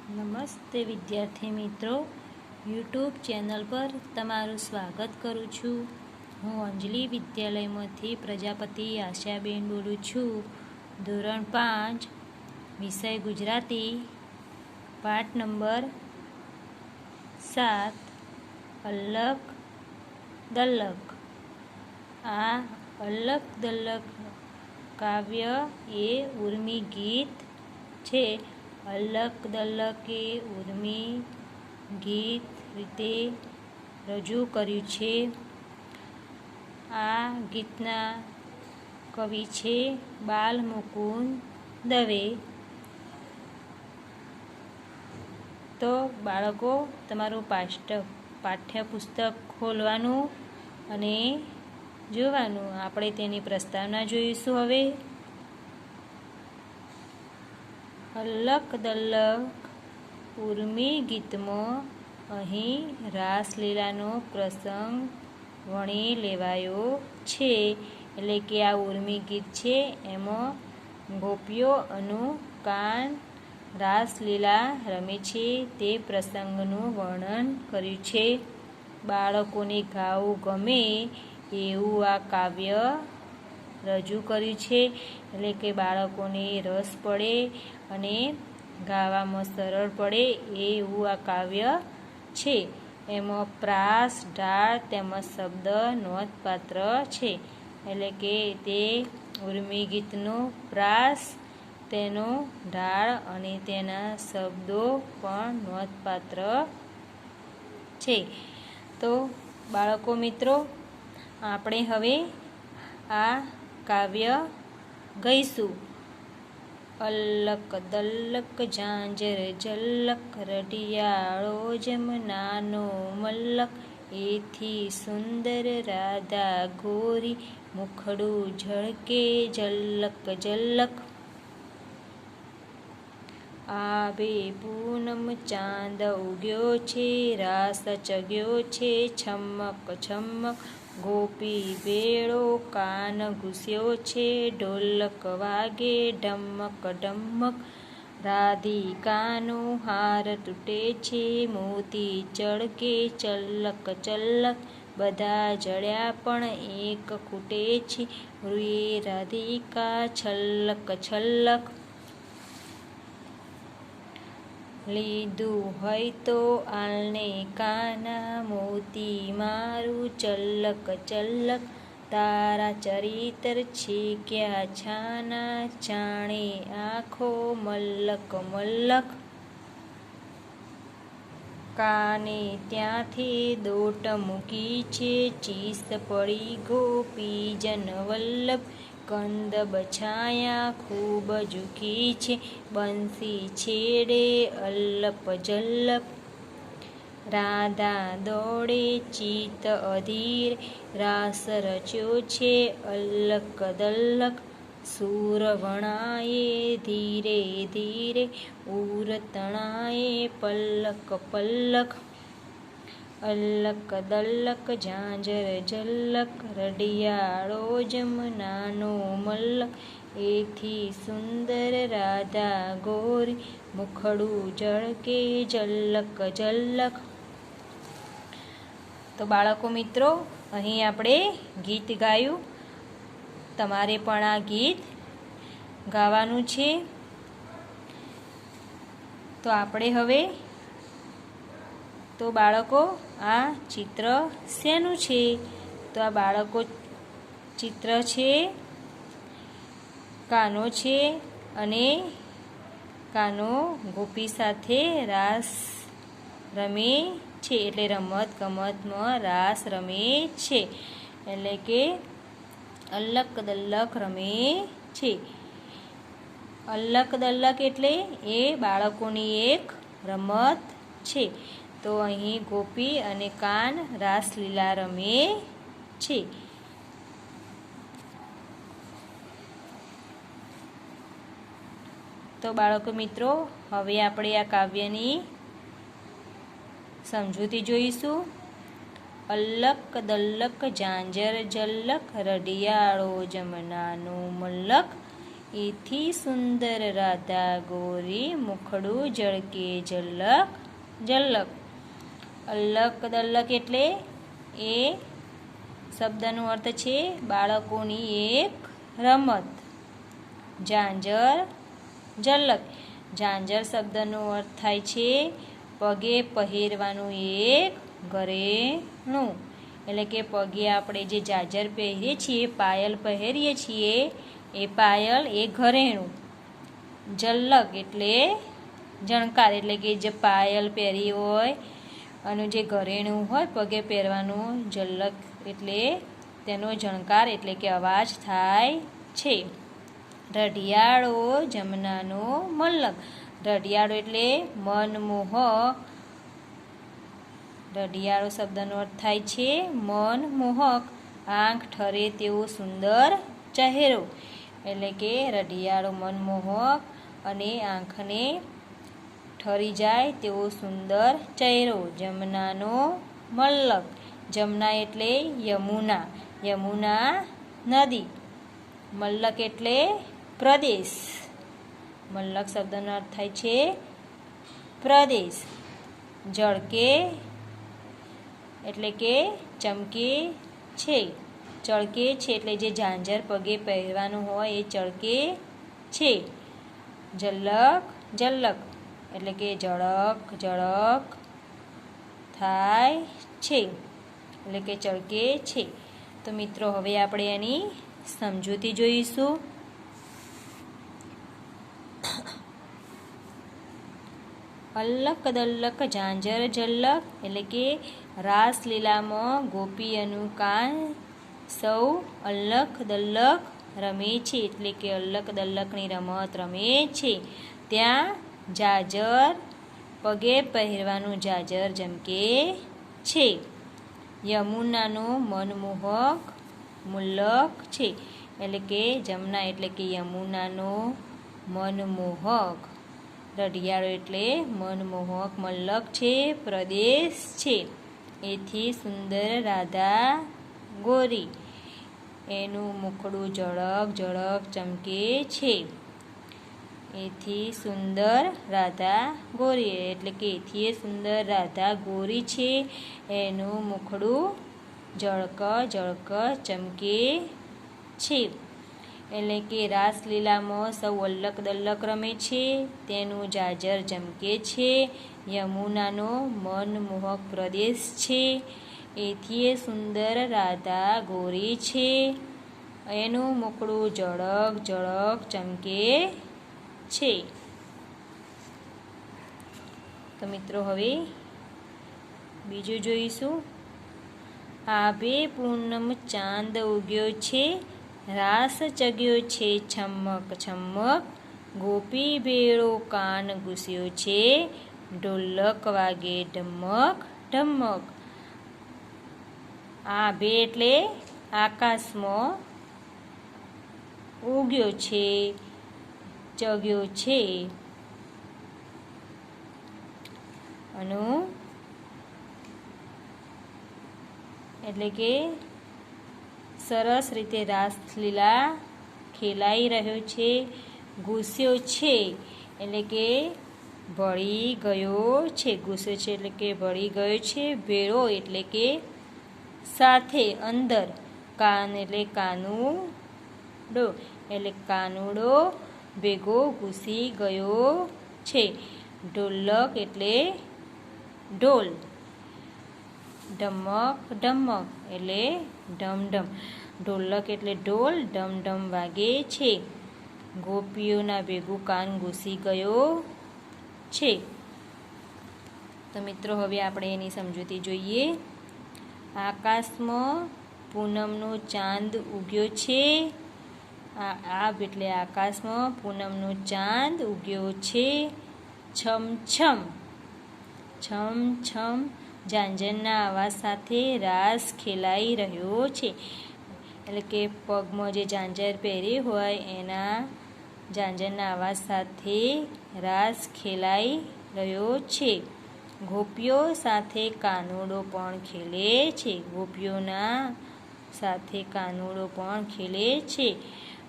નમસ્તે વિદ્યાર્થી મિત્રો, યુટ્યુબ ચેનલ પર તમારું સ્વાગત કરું છું। હું અંજલિ વિદ્યાલયમાંથી પ્રજાપતિ આશાબેન બોલું છું। ધોરણ 5 વિષય ગુજરાતી, પાઠ નંબર 7 અલક દલક। આ અલક દલક કાવ્ય એ ઉર્મી ગીત છે। અલક દલક એ ઉર્મી ગીત રીતે રજૂ કર્યું છે। આ ગીતના કવિ છે બાલમુકુંદ દવે। તો બાળકો, તમારું પાઠ્યપુસ્તક ખોલવાનું અને જોવાનું। આપણે તેની પ્રસ્તાવના જોઈશું। હવે અલક દલક ઉર્મી ગીતમાં અહીં રાસલીલાનો પ્રસંગ વણી લેવાયો છે। એટલે કે આ ઉર્મી ગીત છે, એમાં ગોપીઓ અને કાન રાસલીલા રમે છે તે પ્રસંગનું વર્ણન કર્યું છે। બાળકોને ગાવું ગમે એવું આ કાવ્ય રજૂ કર્યું છે। એટલે કે બાળકોને રસ પડે અને ગાવામાં સરળ પડે એવું આ કાવ્ય છે। એમાં પ્રાસ, ઢાળ તેમજ શબ્દ નોંધપાત્ર છે। એટલે કે તે ઉર્મી ગીતનો પ્રાસ, તેનો ઢાળ અને તેના શબ્દો પણ નોંધપાત્ર છે। તો બાળકો મિત્રો, આપણે હવે આ કાવ્ય ગાઈશું। અલક દલક ઝાંઝર ઝલક, રઢિયાળો જમનાનો મલક, એથી સુંદર રાધા ગોરી, મુખડું ઝળકે ઝલક ઝલક। આવે પૂનમ ચાંદ ઉગ્યો છે, રાસ ચગ્યો છે છમક છમક, ગોપી બેળો કાન ઘૂસ્યો છે, ઢોલક વાગે ઢમક ઢમક, રાધિકાનો હાર તૂટે છે, મોતી ચળકે ચલક ચલક, બધા જડ્યા પણ એક ખૂટે છે, રૂએ રાધિકા છલક છલક। લીધું હોય તો આલને કાના, મોતી મારું ચલક ચલક, તારા ચરિત્ર છે ક્યાં છાના, જાણે આંખો મલક મલક। કાને ત્યાંથી દોટ મૂકી છે, ચીસ પડી ગોપીજન વલ્લભ, કંદ બછાયા ખૂબ ઝૂકી છે, બંસી છેડે અલ્લપ જલ્લપ, રાધા દોડે ચિત્ત અધીર, રાસ રચ્યો છે અલક દલક, સૂર વણાએ ધીરે ધીરે, ઉર તણાએ પલ્લક પલ્લક। અલક દલક ઝાંઝર ઝલક, રઢિયાળો જમનાનો મલક, એથી સુંદર રાધા ગોરી, મુખડું ઝળકે ઝલક ઝલક। તો બાળકો મિત્રો, અહીં આપણે ગીત ગાયું। તમારે પણ આ ગીત ગાવાનું છે। તો આપણે હવે, તો બાળકો, આ ચિત્ર શેનું છે? તો આ બાળકો ચિત્ર છે કાનો છે, અને કાનો ગોપી સાથે રાસ રમે છે। એટલે રમત ગમતમાં રાસ રમે છે। એટલે કે અલક દલક રમે છે। અલક દલક એટલે એ બાળકોની એક રમત છે। તો અહીં ગોપી અને કાન રાસલીલા રમે છે। તો બાળકો મિત્રો, હવે આપણે આ કાવ્યની સમજૂતી જોઈશું। અલક દલક ઝાંઝર ઝલક, રઢિયાળો જમનાનો મલક, એથી સુંદર રાધા ગોરી મુખડું ઝળકે ઝલક ઝલક. અલ્લક દલ્લક એટલે એ શબ્દનો અર્થ છે બાળકોની એક રમત. ઝાંઝર ઝલક, ઝાંઝર શબ્દનો અર્થ થાય છે પગે પહેરવાનું એક ઘરેણું. એટલે કે પગે આપણે જે ઝાંઝર પહેરીએ છીએ, પાયલ પહેરીએ છીએ, એ પાયલ એ ઘરેણું. ઝલક એટલે ઝણકાર, એટલે કે જે પાયલ પહેરી હોય અને જે ઘરેણું હોય પગે પહેરવાનું, ઝલક એટલે તેનો ઝણકાર એટલે કે અવાજ થાય છે. રઢિયાળો જમનાનો મલ્લક, રઢિયાળો એટલે મનમોહક. રઢિયાળો શબ્દનો અર્થ થાય છે મનમોહક, આંખ ઠરે તેવો સુંદર ચહેરો. એટલે કે રઢિયાળો મનમોહક અને આંખને ઠરી જાય તેવો સુંદર ચહેરો. જમનાનો મલ્લક, જમના એટલે યમુના, યમુના નદી. મલ્લક એટલે પ્રદેશ, મલ્લક શબ્દનો અર્થ થાય છે પ્રદેશ. ઝળકે એટલે કે ચમકે છે, ચળકે છે એટલે જે ઝાંઝર પગે પહેરવાનું હોય એ ચળકે છે. ઝલક ઝલક એટલે કે ઝળક ઝળક થાય છે, એટલે કે ચળકે છે. તો મિત્રો હવે આપણે એની સમજૂતી જોઈશું. અલ્લક દલ્લક ઝાંઝર ઝલક એટલે કે રાસલીલામાં ગોપીઓનું કાન સૌ અલ્લક દલ્લક રમે છે, એટલે કે અલ્લક દલ્લકની રમત રમે છે. ત્યાં ઝાંઝર પગે પહેરવાનું ઝાંઝર ઝમકે છે. યમુનાનો મનમોહક મુલ્લક છે, એટલે કે જમના એટલે કે યમુનાનો મનમોહક. રઢિયાળો એટલે મનમોહક મલ્લક છે, પ્રદેશ છે. એથી સુંદર રાધા ગોરી, એનું મુખડું ઝળક ઝળક ચમકે છે. એથી સુંદર રાધા ગોરી એટલે કે એથી સુંદર રાધા ગોરી છે, એનું મુખડું ઝળક ઝળક ચમકે છે. એટલે કે રાસલીલામાં સૌ અલ્લક દલ્લક રમે છે, તેનું ઝાંઝર ઝમકે છે. યમુનાનો મનમોહક પ્રદેશ છે, એથી સુંદર રાધા ગોરી છે, એનું મુખડું ઝળક ઝળક ચમકે છે. તો મિત્રો હવે બીજું જોઈશું. આભે પૂનમ ચાંદ ઉગ્યો છે, રાસ ચગ્યો છે છમક છમક, ગોપી ભેળો કાન ઘૂસ્યો છે, ઢોલક વાગે ઢમક ઢમક. આભે એટલે આકાશમાં, ઉગ્યો છે ચગ્યો છે, અને એટલે કે સરસ રીતે રાસલીલા ખેલાઈ રહ્યો છે. ઘૂસ્યો છે એટલે કે ભળી ગયો છે, ઘૂસ્યો છે એટલે કે ભળી ગયો છે. ભેળો એટલે કે સાથે અંદર, કાન એટલે કાનુડો, એટલે કાનુડો ભેગો ઘૂસી ગયો છે. ઢોલક એટલે ઢોલ, ઢમક ઢમક એટલે ઢમઢમ, ઢોલક એટલે ઢોલ, ઢમઢમ વાગે છે. ગોપીઓના ભેગું કાન ઘૂસી ગયો છે. તો મિત્રો હવે આપણે એની સમજૂતી જોઈએ. આકાશમાં પૂનમનો ચાંદ ઉગ્યો છે, આભ એટલે આકાશમાં પૂનમનો ચાંદ ઉગ્યો છે. છમ છમ, છમ છમ ઝાંઝરના અવાજ સાથે રાસ ખેલાઈ રહ્યો છે, એટલે કે પગમાં જે ઝાંઝર પહેરી હોય એના ઝાંઝરના અવાજ સાથે રાસ ખેલાઈ રહ્યો છે. ગોપીઓ સાથે કાનુડો પણ ખેલે છે, ગોપીઓના સાથે કાનુડો પણ ખેલે છે.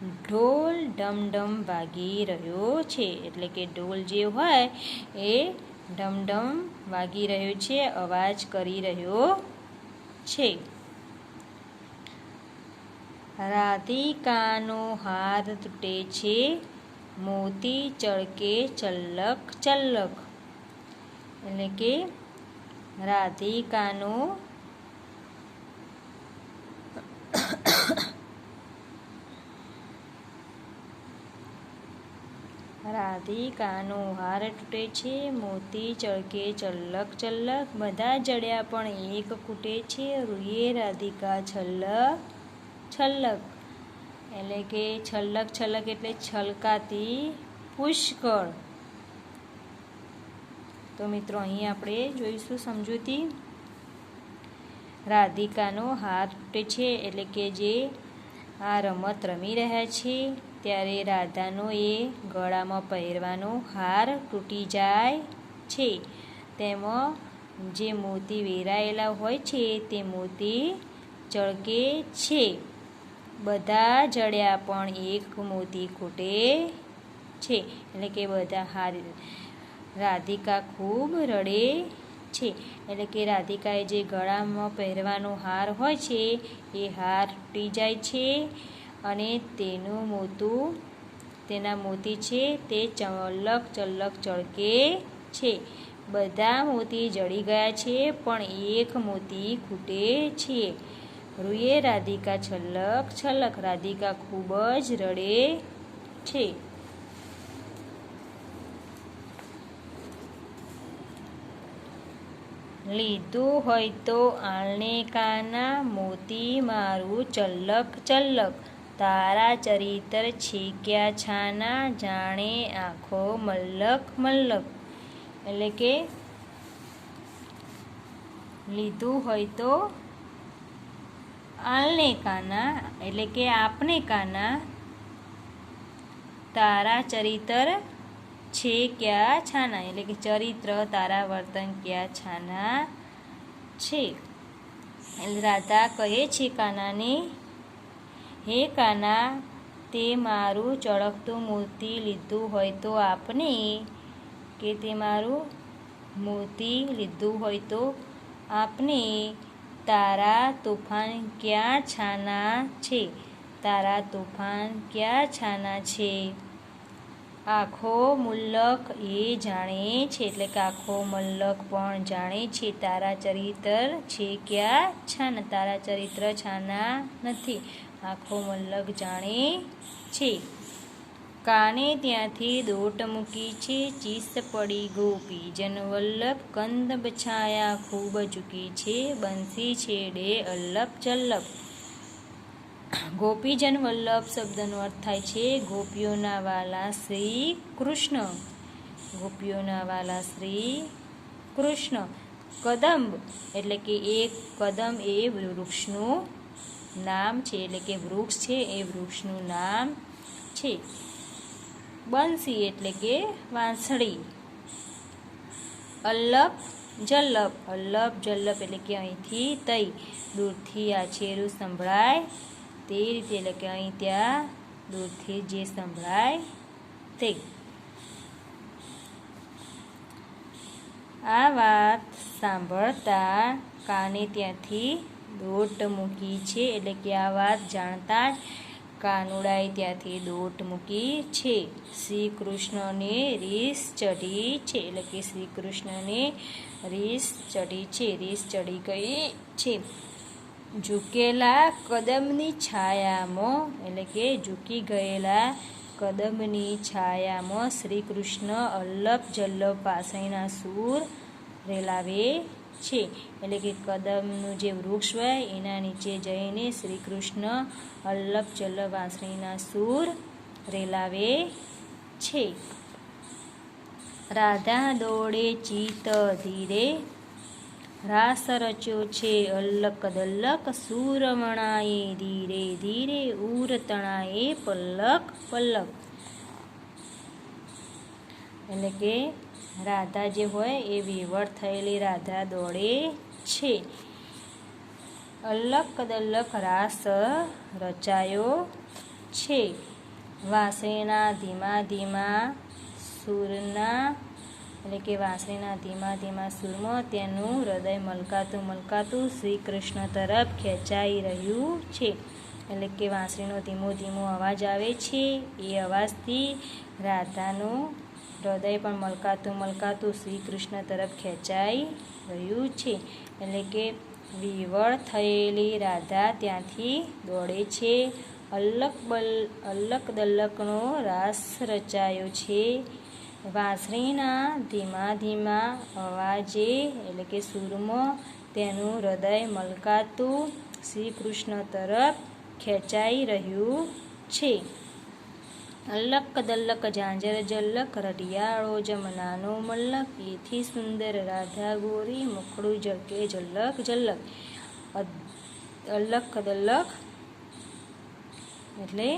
ઢોલ ડમડમ વાગી રહ્યો છે. એટલે કે ઢોલ જે હોય એ ડમડમ વાગી રહ્યો છે, અવાજ કરી રહ્યો છે. રાધિકાનો હાર તૂટે છે, મોતી ચળકે ચલ્લક ચલ્લક. એટલે કે રાધિકાનો હાર તૂટે છે, મોતી ચળકે ચલ્લક ચલ્લક. બધા જડ્યા પણ એક ખૂટે છે, રૂએ રાધિકા છલ્લક છલ્લક. એટલે કે છલ્લક છલ્લક એટલે છલકાતી પુષ્કળ. તો મિત્રો અહીં આપણે જોઈશું સમજૂતી. રાધિકાનો હાર તૂટે છે એટલે કે જે આ રમત રમી રહ્યા છે ત્યારે રાધાનો એ ગળામાં પહેરવાનો હાર તૂટી જાય છે. તેમાં જે મોતી વેરાયેલા હોય છે તે મોતી ચળકે છે. બધા જડ્યા પણ એક મોતી ખૂટે છે. એટલે કે બધા રાધિકા ખૂબ રડે છે. એટલે કે રાધિકાએ જે ગળામાં પહેરવાનો હાર હોય છે એ હાર તૂટી જાય છે અને તેના મોતી છે તે ચલ્લક ચલ્લક ચળકે છે. બધા મોતી જડી ગયા છે પણ એક મોતી ખૂટે છે. રૂએ રાધિકા છલ્લક છલ્લક. રાધિકા ખૂબ જ રડે છે. લીધું હોય તો આલને કાના, મોતી મારું ચલ્લક ચલ્લક. તારા ચરિત્ર છીક્યા છાના, જાણે આંખો મલ્લક મલ્લક. એટલે કે લીધું હોય તો આલને કાના એટલે કે આપને કાના, તારા ચરિત્ર છે ક્યાં છાના. એટલે કે ચરિત્ર તારા વર્તન ક્યાં છાના છે. એટલે રાધા કહે છે કાનાને, હે કાના, તે મારું ચળકતું મોતી લીધું હોય તો આપને. કે તે મારું મોતી લીધું હોય તો આપને. તારા તોફાન ક્યાં છાના છે. તારા તોફાન ક્યાં છાના છે. આખો મુલ્લક એ જાણે છે. એટલે કે આખો મલ્લક પણ જાણે છે તારા ચરિત્ર છે ક્યાં છાના. તારા ચરિત્ર છાના નથી, આખો મલ્લક જાણે છે. કાને ત્યાંથી દોટ મૂકી છે, ચીસ પડી ગોપીજન વલ્લભ. કંદ બછાયા ખૂબ ચૂકી છે, બંસી છેડે અલ્લપ ચલ્લપ. ગોપીજન વલ્લભ શબ્દનો અર્થ થાય છે ગોપીઓના વાલા શ્રી કૃષ્ણ. ગોપીઓના વાલા શ્રી કૃષ્ણ. કદંબ એટલે કે એક કદમ એ વૃક્ષનું નામ છે. એટલે કે વૃક્ષ છે એ વૃક્ષનું નામ છે. બંસી એટલે કે વાંસળી. અલ્લપ જલ્લપ. અલ્લપ જલ્લપ એટલે કે અહીંથી તઈ, દૂરથી આ છેરું સંભળાય તે રીતે. એટલે કે અહીં ત્યાં દૂરથી જે સંભળાય તે. આ વાત સાંભળતા કાને ત્યાંથી દોટ મૂકી છે. એટલે કે આ વાત જાણતા જ કાનુડાએ ત્યાંથી દોટ મૂકી છે. શ્રી કૃષ્ણને રીસ ચઢી છે. એટલે કે શ્રી કૃષ્ણને રીસ ચઢી છે, રીસ ચઢી ગઈ છે. ઝૂકેલા કદમની છાયામાં એટલે કે ઝૂકી ગયેલા કદમની છાયામાં શ્રી કૃષ્ણ અલ્લપ જલ્લપ વાંસળીના સૂર રેલાવે છે. એટલે કે કદમનું જે વૃક્ષ હોય એના નીચે જઈને શ્રી કૃષ્ણ અલ્લપ જલ્લપ વાંસળીના સૂર રેલાવે છે. રાધા દોડે ચિત ધીરે, રાસ રચ્યો છે અલ્લક દલ્લક. સૂરમણાએ ધીરે ધીરે, ઉર તણાએ પલ્લક પલ્લક. એટલે કે રાધા જે હોય એ વિવળ થયેલી રાધા દોડે છે. અલ્લક દલ્લક રાસ રચાયો છે. વાંસળીના ધીમા ધીમા સૂરના એટલે કે વાંસળીના ધીમા ધીમા સૂરમાં તેનું હૃદય મલકાતું મલકાતું શ્રી કૃષ્ણ તરફ ખેંચાઈ રહ્યું છે. એટલે કે વાંસળીનો ધીમો ધીમો અવાજ આવે છે, એ અવાજથી રાધાનું હૃદય પણ મલકાતું મલકાતું શ્રી કૃષ્ણ તરફ ખેંચાઈ રહ્યું છે. એટલે કે વિવળ થયેલી રાધા ત્યાંથી દોડે છે. અલ્લક દલ્લકનો રાસ રચાયો છે. વાંસળીના ધીમા ધીમા અવાજે એટલે કે સૂરમાં તેનું હૃદય મલકાતું શ્રી કૃષ્ણ તરફ ખેંચાઈ રહ્યું છે. અલ્લક દલ્લક ઝાંઝર ઝલક રઢિયાળો જમનાનો મલ્લક એથી સુંદર રાધા ગોરી મુખડું ઝળકે ઝલક ઝલક. અલ્લક દલ્લક એટલે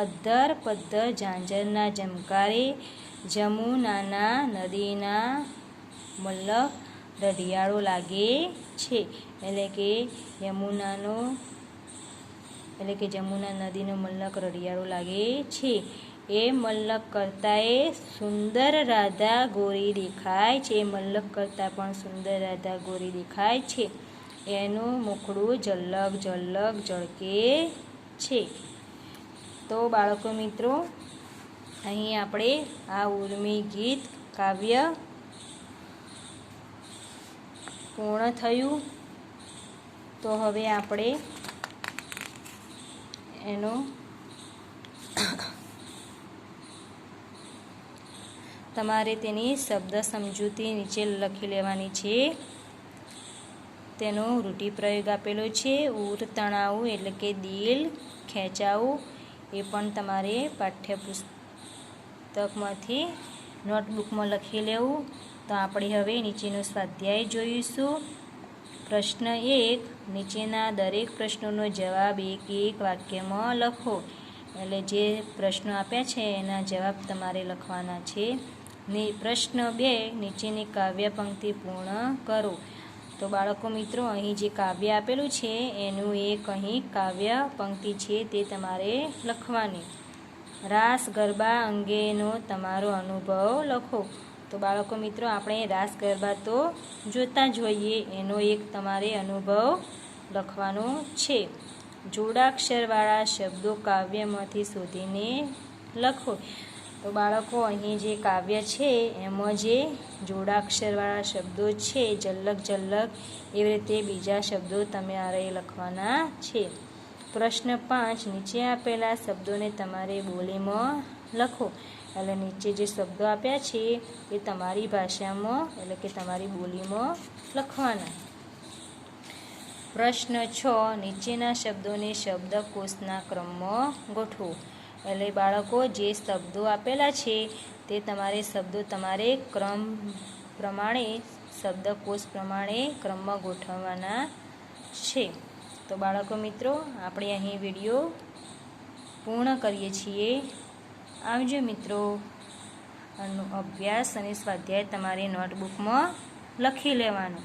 અધ્ધર પદ્ધર ઝાંઝરના ઝમકારે જમુનાના નદીના મલ્લક રઢિયાળો લાગે છે. એટલે કે જમુના નદીનો મલ્લક રઢિયાળો લાગે છે. એ મલ્લક કરતાંય સુંદર રાધા ગોરી દેખાય છે. મલ્લક કરતાં પણ સુંદર રાધા ગોરી દેખાય છે. એનું મુખડું ઝલક ઝલક ઝળકે છે. તો બાળકો મિત્રો, અહીં આપણે આ ઉર્મી ગીત કાવ્ય પૂર્ણ થયું. તો હવે આપણે એનો તમારે તેની શબ્દ સમજૂતી નીચે લખી લેવાની છે. તેનો રૂઢિપ્રયોગ આપેલો છે. ઉર તણાવું એટલે કે દિલ ખેંચાવું, એ પણ તમારે પાઠ્યપુસ્તકમાંથી નોટબુકમાં લખી લેવું. તો આપણે હવે નીચેનો સ્વાધ્યાય જોઈશું. પ્રશ્ન 1, નીચેના દરેક પ્રશ્નોનો જવાબ એક એક વાક્યમાં લખો. એટલે જે પ્રશ્નો આપ્યા છે એના જવાબ તમારે લખવાના છે. પ્રશ્ન 2, નીચેની કાવ્ય પંક્તિ પૂર્ણ કરો. તો બાળકો મિત્રો, અહીં જે કાવ્ય આપેલું છે એનું એક અહીં કાવ્ય પંક્તિ છે તે તમારે લખવાની. રાસ ગરબા અંગેનો તમારો અનુભવ લખો. તો બાળકો મિત્રો, આપણે રાસ ગરબા તો જોતા જ હોઈએ, એનો એક તમારે અનુભવ લખવાનો છે. જોડાક્ષરવાળા શબ્દો કાવ્યમાંથી શોધીને લખો. તો બાળકો, અહીં જે કાવ્ય છે એમાં જે જોડાક્ષરવાળા શબ્દો છે, ઝલક ઝલક, એવી રીતે બીજા શબ્દો તમારે લખવાના છે. પ્રશ્ન 5, નીચે આપેલા શબ્દોને તમારે બોલીમાં લખો. એટલે નીચે જે શબ્દો આપ્યા છે એ તમારી ભાષામાં એટલે કે તમારી બોલીમાં લખવાના. પ્રશ્ન 6, નીચેના શબ્દોને શબ્દકોશના ક્રમમાં ગોઠવો. એટલે બાળકો, જે શબ્દો આપેલા છે તે તમારે શબ્દો ક્રમ પ્રમાણે શબ્દકોશ પ્રમાણે ક્રમમાં ગોઠવવાના છે. તો બાળકો મિત્રો, આપણે અહીં વિડીયો પૂર્ણ કરીએ છીએ. આવજો મિત્રો. આનો અભ્યાસ અને સ્વાધ્યાય તમારી નોટબુકમાં લખી લેવાનો.